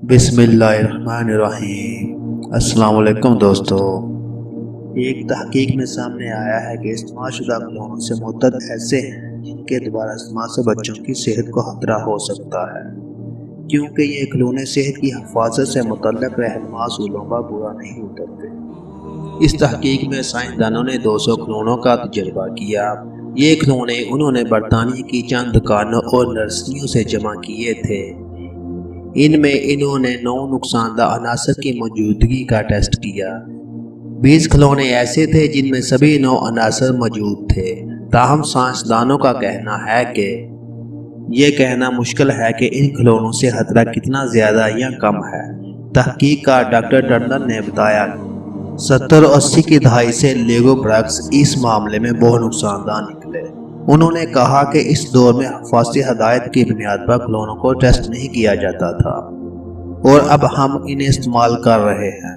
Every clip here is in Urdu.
بسم اللہ الرحمن الرحیم۔ السلام علیکم دوستو۔ ایک تحقیق میں سامنے آیا ہے کہ استعمال شدہ کھلونوں سے متعدد ایسے ہیں جن کے دوبارہ استعمال سے بچوں کی صحت کو خطرہ ہو سکتا ہے، کیونکہ یہ کھلونے صحت کی حفاظت سے متعلق رہنما اصولوں کا پورا نہیں اترتے۔ اس تحقیق میں سائنسدانوں نے 200 کھلونوں کا تجربہ کیا۔ یہ کھلونے انہوں نے برطانیہ کی چند دکانوں اور نرسریوں سے جمع کیے تھے۔ ان میں انہوں نے 9 نقصان دہ عناصر کی موجودگی کا ٹیسٹ کیا۔ 20 کھلونے ایسے تھے جن میں سبھی 9 عناصر موجود تھے، تاہم سائنسدانوں کا کہنا ہے کہ یہ کہنا مشکل ہے کہ ان کھلونوں سے خطرہ کتنا زیادہ یا کم ہے۔ تحقیق کار ڈاکٹر ٹرنر نے بتایا 70 اور 80 کی دہائی سے لیگو برکس اس معاملے میں بہت نقصان دہ نکلے۔ انہوں نے کہا کہ اس دور میں حفاظتی ہدایت کی بنیاد پر کھلونوں کو ٹیسٹ نہیں کیا جاتا تھا، اور اب ہم انہیں استعمال کر رہے ہیں۔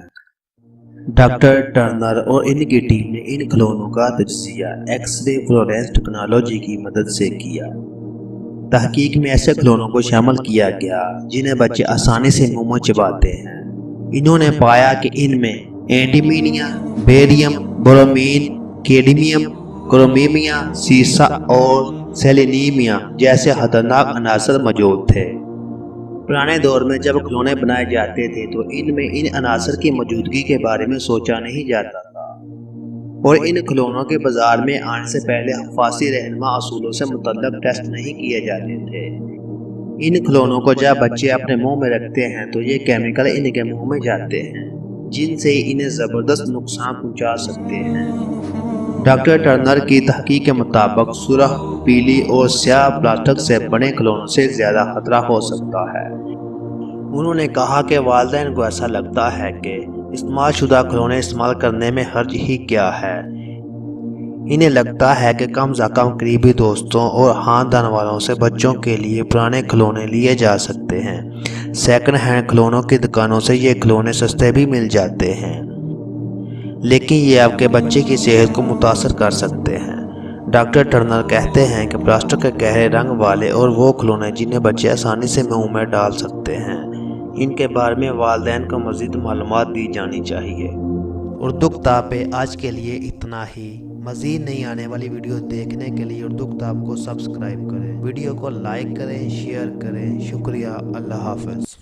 ڈاکٹر ٹرنر اور ان کی ٹیم نے ان کھلونوں کا تجزیہ ایکس رے فلورسنس ٹیکنالوجی کی مدد سے کیا۔ تحقیق میں ایسے کھلونوں کو شامل کیا گیا جنہیں بچے آسانی سے منہ میں چباتے ہیں۔ انہوں نے پایا کہ ان میں اینٹیمونیا، بیریم، برومین، کیڈمیم، کرومیم، سیسا اور سیلینیم جیسے خطرناک عناصر موجود تھے۔ پرانے دور میں جب کھلونے بنائے جاتے تھے تو ان میں ان عناصر کی موجودگی کے بارے میں سوچا نہیں جاتا تھا، اور ان کھلونوں کے بازار میں آنے سے پہلے حفاظتی رہنما اصولوں سے متعلق ٹیسٹ نہیں کیے جاتے تھے۔ ان کھلونوں کو جب بچے اپنے منہ میں رکھتے ہیں تو یہ کیمیکل ان کے منہ میں جاتے ہیں، جن سے انہیں زبردست نقصان پہنچا سکتے ہیں۔ ڈاکٹر ٹرنر کی تحقیق کے مطابق سرخ، پیلی اور سیاہ پلاسٹک سے بنے کھلونوں سے زیادہ خطرہ ہو سکتا ہے۔ انہوں نے کہا کہ والدین کو ایسا لگتا ہے کہ استعمال شدہ کھلونے استعمال کرنے میں حرج ہی کیا ہے۔ انہیں لگتا ہے کہ کم از کم قریبی دوستوں اور خاندان والوں سے بچوں کے لیے پرانے کھلونے لیے جا سکتے ہیں۔ سیکنڈ ہینڈ کھلونوں کی دکانوں سے یہ کھلونے سستے بھی مل جاتے ہیں، لیکن یہ آپ کے بچے کی صحت کو متاثر کر سکتے ہیں۔ ڈاکٹر ٹرنر کہتے ہیں کہ پلاسٹک کے گہرے رنگ والے اور وہ کھلونے جنہیں بچے آسانی سے منہ میں ڈال سکتے ہیں، ان کے بارے میں والدین کو مزید معلومات دی جانی چاہیے۔ اردو کتاب پہ آج کے لیے اتنا ہی۔ مزید نئی آنے والی ویڈیو دیکھنے کے لیے اردو کتاب کو سبسکرائب کریں، ویڈیو کو لائک کریں، شیئر کریں۔ شکریہ۔ اللہ حافظ۔